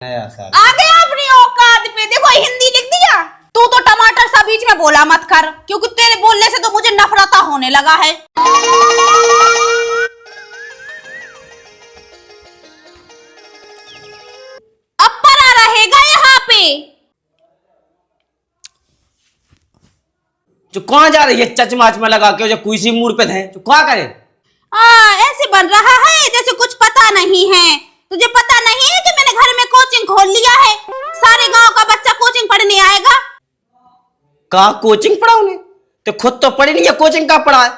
आ गया अपनी औकात पे। देखो हिंदी लिख दिया। तू तो टमाटर सा बीच में बोला मत कर, क्योंकि तेरे बोलने से तो मुझे नफरता होने लगा है। अपरा रहेगा यहाँ पे। जो कहाँ जा रही है चचमाच में लगा के, जो कुर्सी मुड़ पे थे, जो क्या करे? ऐसे बन रहा है जैसे कुछ पता नहीं है। तुझे पता नहीं है कि मैंने घर में कोचिंग खोल लिया है। सारे गांव का बच्चा कोचिंग पढ़ने आएगा। का कोचिंग पढ़ा उन्हें? तो खुद तो पढ़ी नहीं है, कोचिंग का पढ़ा है?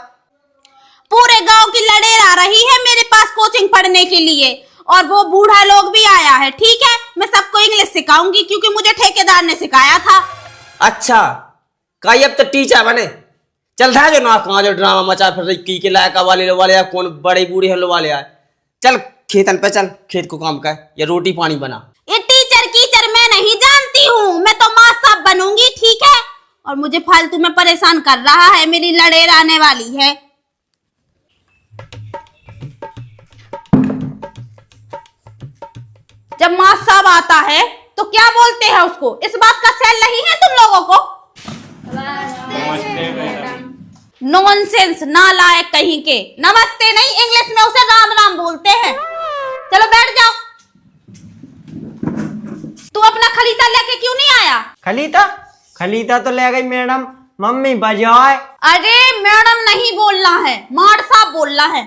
पूरे गांव की लड़ेर आ रही है मेरे पास कोचिंग पढ़ने के लिए, और वो बूढ़ा लोग भी आया है। ठीक है, मैं सबको इंग्लिश सिखाऊंगी, क्योंकि मुझे ठेकेदार ने सिखाया था। अच्छा, का अब तो टीचर बने? चल था जो ना कहाँ जो ड्रामा मचा फिर रही के लायका वाले कौन बड़े बूढ़े हल्लो वाले आए। चल खेतन पे चल, खेत को काम कर या रोटी पानी बना। ये टीचर कीचर मैं नहीं जानती हूँ, मैं तो माँ साहब बनूंगी। ठीक है, और मुझे फालतू में परेशान कर रहा है, मेरी लड़ेर आने वाली है। जब माँ साहब आता है तो क्या बोलते हैं उसको? इस बात का सेल नहीं है तुम लोगों को? नॉनसेंस, नालायक कहीं के। नमस्ते नहीं, इंग्लिश में उसे राम राम बोलते हैं। चलो बैठ जाओ। तू अपना खलीता लेके क्यों नहीं आया? खलीता तो ले गई मैडम। मम्मी बजाए। अरे मैडम नहीं बोलना है, मार साहब बोलना है।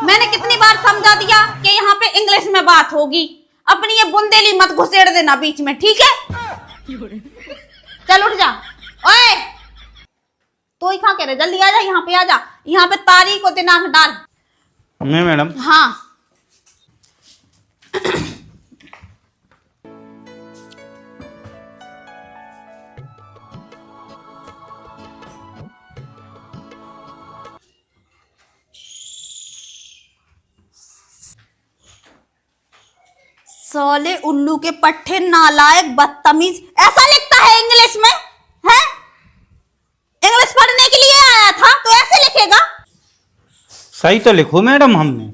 मैंने कितनी बार समझा दिया कि यहाँ पे इंग्लिश में बात होगी। अपनी ये बुंदेली मत घुसेड़ देना बीच में, ठीक है? चल उठ जा। ओए तो ही खा के रे, जल्दी आ जा, यहाँ पे आ जा। यहाँ पे तारीख और दिनांक डाल। मैं मैडम? हाँ। साले उल्लू के पट्टे, नालायक, बदतमीज, ऐसा लिखता है इंग्लिश में? है इंग्लिश पढ़ने के लिए आया था तो ऐसे लिखेगा? सही तो लिखो मैडम हमने।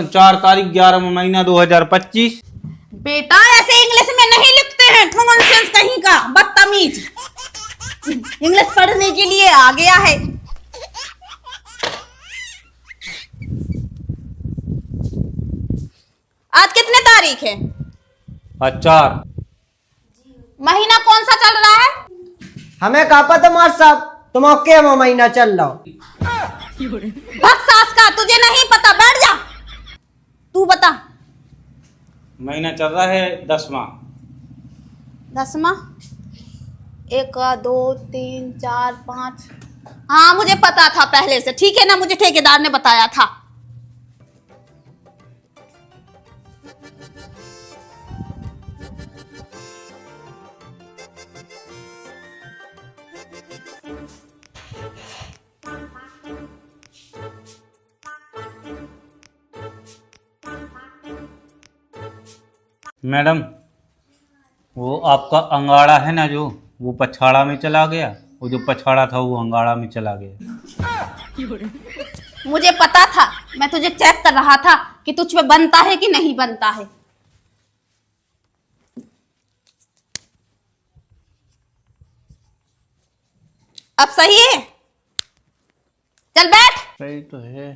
4 तारीख 11 महीना 2025। बेटा ऐसे इंग्लिश में नहीं लिखते हैं, नॉनसेंस कहीं का, बदतमीज। इंग्लिश पढ़ने के लिए आ गया है। आज कितने तारीख है? 4। महीना कौन सा चल रहा है? हमें कहा पता मार साहब, तुम के महीना चल रहा हो। सास का तुझे नहीं पता, बैठ जा। तू बता। महीना चल रहा है 10वां। 10वां? 1 2 3 4 5। हाँ मुझे पता था पहले से, ठीक है ना? मुझे ठेकेदार ने बताया था। मैडम वो आपका अंगाड़ा है ना, जो वो पछाड़ा में चला गया। वो जो पछाड़ा था वो अंगाड़ा में चला गया। मुझे पता था, मैं तुझे चेक कर रहा था कि तुझ पे बनता है कि नहीं बनता है। अब सही है? चल बैठ। सही तो है।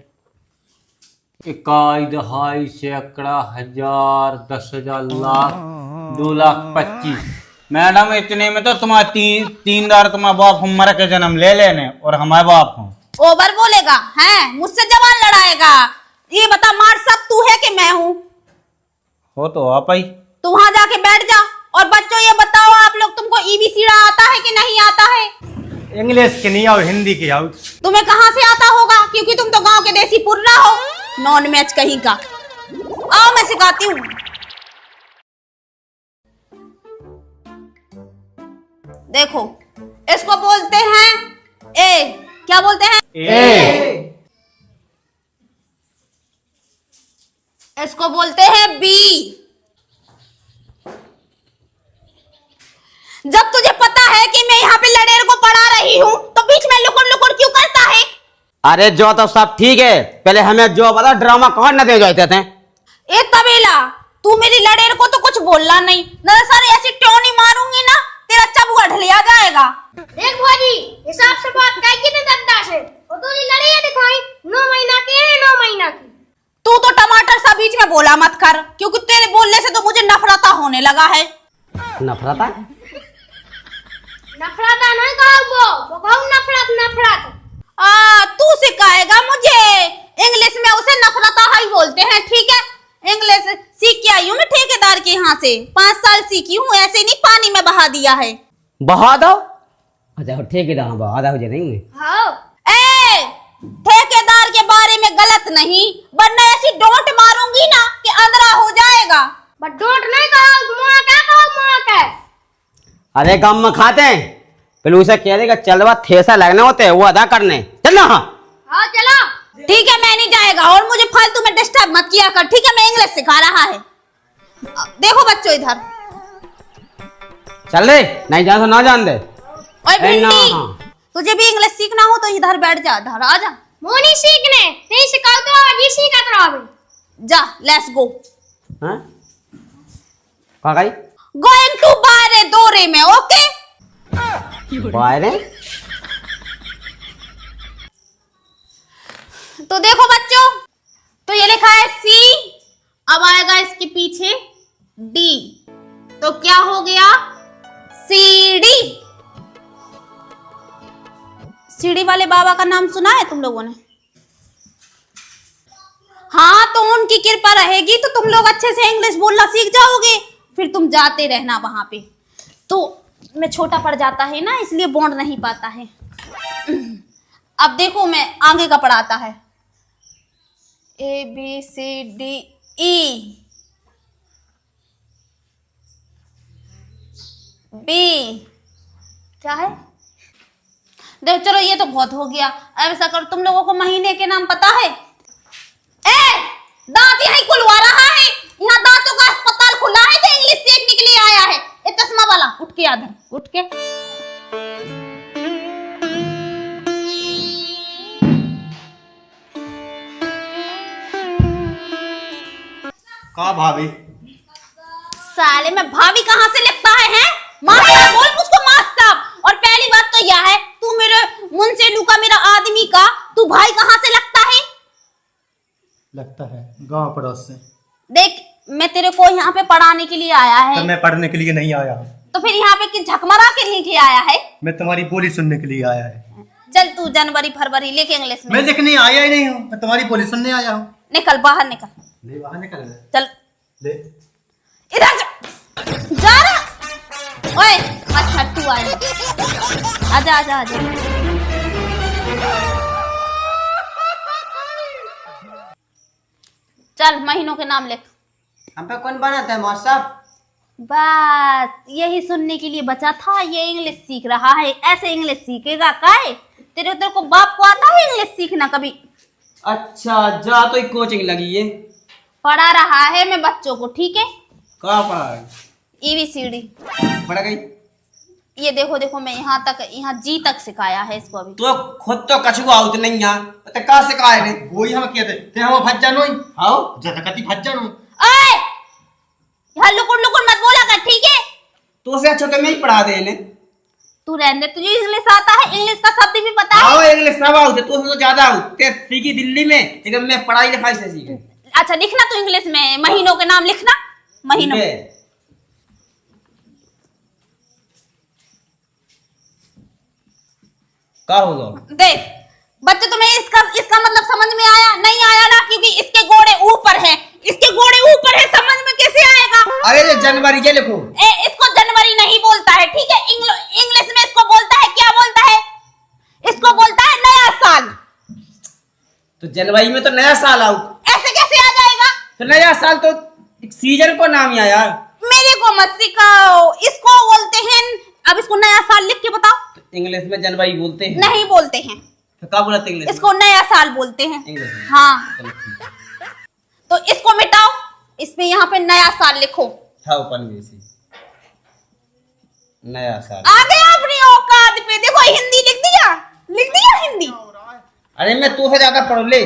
1 2 सैकड़ा 1000 10,000 लाख 2,25,000। मैडम इतने में तो तुम्हारा 3 दार तुम्हारा बाप हमारा के जन्म ले लेने और हमारे बाप हो। ओवर बोलेगा हैं, मुझसे जवान लड़ाएगा। ये बता मार सब तू है कि मैं हूँ? हो तो आप ही। तू वहां जाके बैठ जा। और बच्चों ये बताओ, आप लोग, तुमको EBCD आता है कि नहीं आता है? इंग्लिश की नहीं आओ, हिंदी की आओ। तुम्हें कहाँ से आता होगा, क्योंकि तुम तो गांव के देसी पुर्रा हो, नॉन मैच कहीं का। आओ मैं सिखाती हूँ। देखो इसको बोलते हैं ए। क्या बोलते हैं? ए। इसको बोलते हैं B। जब तुझे पता है कि मैं यहाँ पे लड़ेर को पढ़ा रही हूँ तो बीच में लुकुड़ लुकुड़ क्यों करता है? अरे जो तो सब ठीक है, पहले हमें जो बता ड्रामा कौन न दे जाते थे? ए तबेला, तू मेरी लड़ेर को तो कुछ बोलना नहीं, न सर ऐसी टोनी मारूंगी ना तेरा चबुआ ढलिया जाएगा। देख भौजी हिसाब से बात कर के दद्दा से और तू लड़े ये दिखाई 9 महीना की है 9 महीना की। तू तो टमाटर सा बीच में बोला मत कर, क्योंकि तेरे बोलने से तो मुझे नफरता होने लगा है। नफरता नफरता नहीं वो कहूँ नफरत नफरत। तू सिखाएगा मुझे इंग्लिश में, उसे नफरता ही बोलते हैं, ठीक है। इंग्लिश सीख के आई हूँ मैं ठेकेदार के यहाँ से, 5 साल सीखी हूँ, ऐसे नहीं पानी में बहा दिया है। बहा दो। अच्छा ठेकेदार बहा दो नहीं। हाँ ए ठेकेदार के बारे में गलत नहीं, वरना ऐसी डोंट मारूंगी ना कि अंदरा हो जाएगा। बट डोंट नहीं कहो मां क्या कहो मां क्या। अरे गम में खाते हैं पहले उसे कह देगा चलवा थेसा लगने होते हैं वो अदा करने चलना। हाँ चलो ठीक है मैं नहीं जाएगा, और मुझे फालतू में डिस्टर्ब मत किया कर, ठीक है। मैं इंग्लिश सिखा रहा है, देखो बच्चों इधर। चल रे नहीं जान तो ना जान दे। ओए भिंडी तुझे भी इंग्लिश सीखना हो तो इधर बैठ जा, इधर आ जा। मोनी सीखने नहीं सिखाओ तो जी सीखा करो जा लेट्स गो। हाँ कहाँ गई? गोइंग टू बारे दोरे में, ओके। बाहर तो देखो बच्चों, तो ये लिखा है सी, अब आएगा इसके पीछे डी, तो क्या हो गया सीडी। सीडी वाले बाबा का नाम सुना है तुम लोगों ने? हाँ तो उनकी कृपा रहेगी तो तुम लोग अच्छे से इंग्लिश बोलना सीख जाओगे, फिर तुम जाते रहना वहां पे। तो मैं छोटा पड़ जाता है ना, इसलिए बॉन्ड नहीं पाता है। अब देखो मैं आगे का पढ़ाता है, A B C D E B, क्या है? देखो चलो ये तो बहुत हो गया। अब ऐसा करो, तुम लोगों को महीने के नाम पता है? ए दांत यहीं खुलवा रहा है, यहाँ दांतों का अस्पताल खुला है तो इंग्लिश सीखने के लिए आया है। ए चश्मा वाला उठ के आधर, उठ के। का भाभी साले में भाभी कहाँ से लगता है? मास्टर बोल मुझको मास्टर। और पहली बात तो यह है, तू मेरे मुंसे लूका मेरा आदमी का, तू भाई कहाँ से लगता है? लगता है गांव पड़ोस से। देख मैं तेरे को यहाँ पे पढ़ाने के लिए आया है, तो मैं पढ़ने के लिए नहीं आया हूँ। तो फिर यहाँ पे किस झकमरा के लिए आया है? मैं तुम्हारी बोली सुनने के लिए आया है। चल तू जनवरी फरवरी लेके इंग्लिश में मैं लिखने आया ही नहीं हूँ, मैं तुम्हारी बोली सुनने आया हूँ। निकल बाहर निकल, ले बाहर निकल चल ले। इधर जा रहा। ओए अच्छा तू आया, आजा आजा आजा। चल महीनों के नाम लिख। हम पे कौन बनाता है मौसा साहब? बस यही सुनने के लिए बचा था, ये इंग्लिश सीख रहा है। ऐसे इंग्लिश सीखेगा काय? तेरे को बाप को आता है इंग्लिश सीखना कभी? अच्छा जा तो एक कोचिंग लगी है, पढ़ा रहा है मैं बच्चों को, ठीक है। कहाँ पढ़ा है? EBCD पढ़ गई? ये देखो देखो मैं यहाँ तक, यहाँ जी तक सिखाया है इसको अभी। तो खुद तो कछुआ आउत नहीं यहाँ तो का सिखाए ने? वही हम कहते ते हम भज जानो ही आओ ज्यादा कति भज जानो। ओए यहाँ लुकुर लुकुर मत बोला कर, ठीक है। तो से अच्छा तो मैं ही पढ़ा दे ने। तू रहने दे, तुझे इंग्लिश आता है, इंग्लिश का शब्द भी पता है। आओ इंग्लिश सब आउत तो से तो ज्यादा आउत ते सीखी दिल्ली में, लेकिन मैं पढ़ाई लिखाई से सीखे। अच्छा लिखना तू इंग्लिश में महीनों के नाम लिखना, महीनों। का होगा? देख बच्चे तुम्हें इसका मतलब समझ में आया? नहीं आया ना, क्योंकि इसके गोड़े ऊपर है, इसके गोड़े ऊपर है, समझ में कैसे आएगा? अरे ये जनवरी के लिखो। इसको जनवरी नहीं बोलता है, ठीक है। इंग्लिश में इसको बोलता है, क्या बोलता है? इसको बोलता है नया साल। तो जनवरी में तो नया साल आउट, ऐसे कैसे आ जाएगा? तो नया साल तो सीजन को नाम ही आया। मेरे को मत सिखाओ, इसको बोलते हैं। अब इसको नया साल लिख के बताओ। इंग्लिश में जनवरी बोलते हैं? नहीं बोलते हैं। तो क्या बोलते इंग्लिश? इसको नया साल बोलते हैं इंग्लिश में? हाँ। चलो ठीक है। तो इसको मिटाओ, इसमें यहाँ पे नया साल लिखो। हाँ ऊपर में इसी नया साल आ गया अपनी औकात पे। देखो हिंदी लिख दिया हिंदी। अरे मैं तू से ज्यादा पढ़ ले।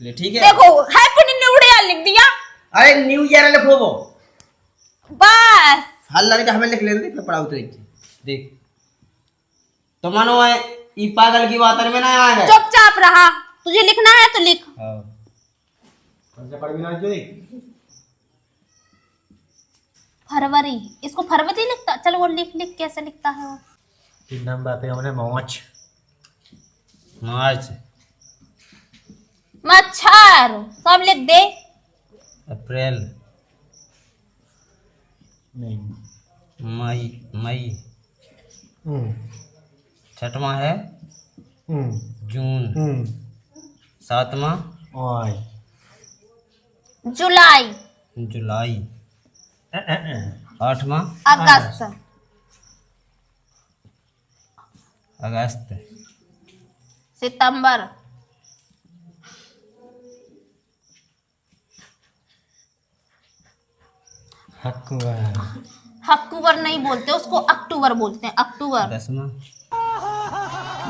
ले ठीक है। देखो हैप्पी न्यू ईयर लिख दिया। अरे न्यू ईयर लिखो वो बस हल्ला नहीं तो हमें लिख लेते फिर पढ़ाओ तो देख तो मानो है ई पागल की बात में ना आ गए। चुपचाप रहा, तुझे लिखना है तो लिख। फरवरी, इसको फरवरी लिखता, चलो वो लिख लिख कैसे लिखता है वो। तीन नंबर पे हमने मार्च मार्च मच्छर सब लिख दे। अप्रैल नहीं मई मई छठवां है जून सातवां जुलाई जुलाई आठवां अगस्त अगस्त सितंबर अक्टूबर नहीं बोलते उसको, अक्टूबर बोलते हैं, अक्टूबर। दसवां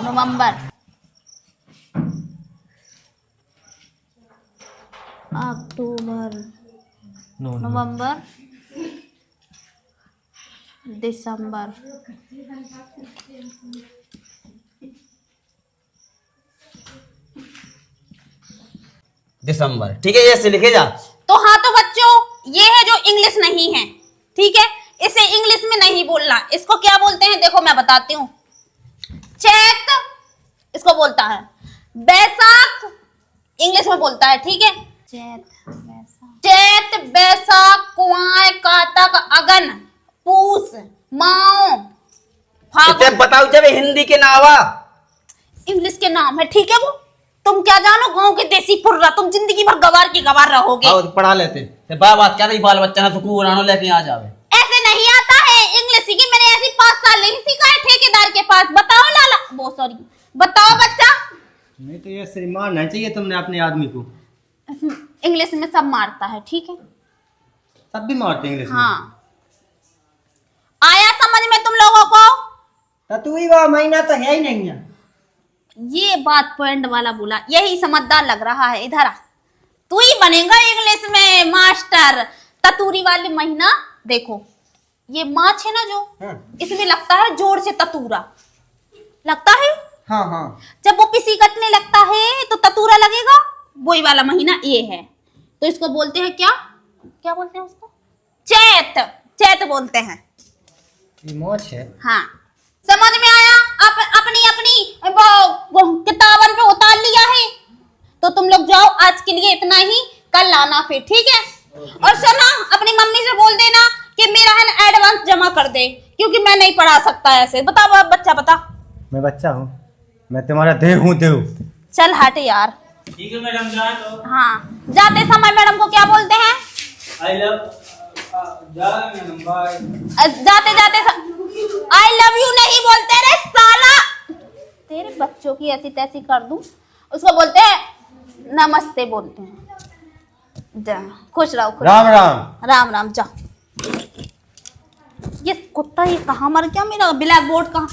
नवंबर अक्टूबर नवंबर दिसंबर दिसंबर ठीक है ऐसे लिखे जा। तो हाँ तो बच्चों ये है जो इंग्लिश नहीं है, ठीक है, इसे इंग्लिश में नहीं बोलना। इसको क्या बोलते हैं देखो मैं बताती हूँ। चैत इसको बोलता है, बैसाख इंग्लिश में बोलता है, ठीक है। चैत बैसाख कुआं कातक अगन पूस माओ फागुन बताओ जब हिंदी के नावा इंग्लिश के नाम है, ठीक है। वो तुम क्या जानो गांव के देसी पुर्रा, तुम जिंदगी भर गवार की गवार रहोगे। आओ पढ़ा लेते बात क्या नहीं, बाल बच्चा ना तो कुरानो लेके आ जावे। ऐसे नहीं आता है इंग्लिश की, मैंने ऐसी 5 साल नहीं सीखा है ठेकेदार के पास। बताओ लाला, वो सॉरी, बताओ बच्चा। नहीं तो ये सिर्फ मारना चाहिए तुमने अपने आदमी को। इंग्लिश में सब मारता है, ठीक है। सब भी मारते हैं इंग्लिश में। हाँ आया समझ में तुम लोगों को? ततुई वाह महीना तो है ही नहीं है। ये बात पॉइंट वाला बोला, यही समझदार लग रहा है। इधर आ, तू ही बनेगा इंग्लिश में मास्टर। ततूरी वाली महीना देखो, ये माछ है ना जो, इसमें लगता है जोर से ततूरा लगता है। हाँ हाँ जब वो पिसी कटने लगता है तो ततूरा लगेगा, वही वाला महीना ये है। तो इसको बोलते हैं क्या, क्या बोलते हैं उसको? चैत, चैत बोलते हैं। ये मोच है। हाँ समझ में आया? अपनी अपनी वो किताबन पे उतार लिया है। तो तुम लोग जाओ, आज के लिए इतना ही, कल लाना फिर, ठीक है। और सुना, अपनी मम्मी से बोल देना कि मेरा है ना एडवांस जमा कर दे, क्योंकि मैं नहीं पढ़ा सकता ऐसे। बता बच्चा बता। मैं बच्चा हूँ, मैं तुम्हारा देव हूँ देव। चल हट यार। ठीक है मैडम जाए तो। हाँ जाते समय मैडम को क्या बोलते हैं? I love madam bye. जाते जाते आई लव यू नहीं बोलते रे साला। तेरे बच्चों की ऐसी तैसी कर दूं। उसको बोलते हैं नमस्ते बोलते हैं। जा खुश रहो, खुश राम राम। राम राम। जा ये कुत्ता ये कहाँ मर गया? मेरा ब्लैक बोर्ड कहाँ?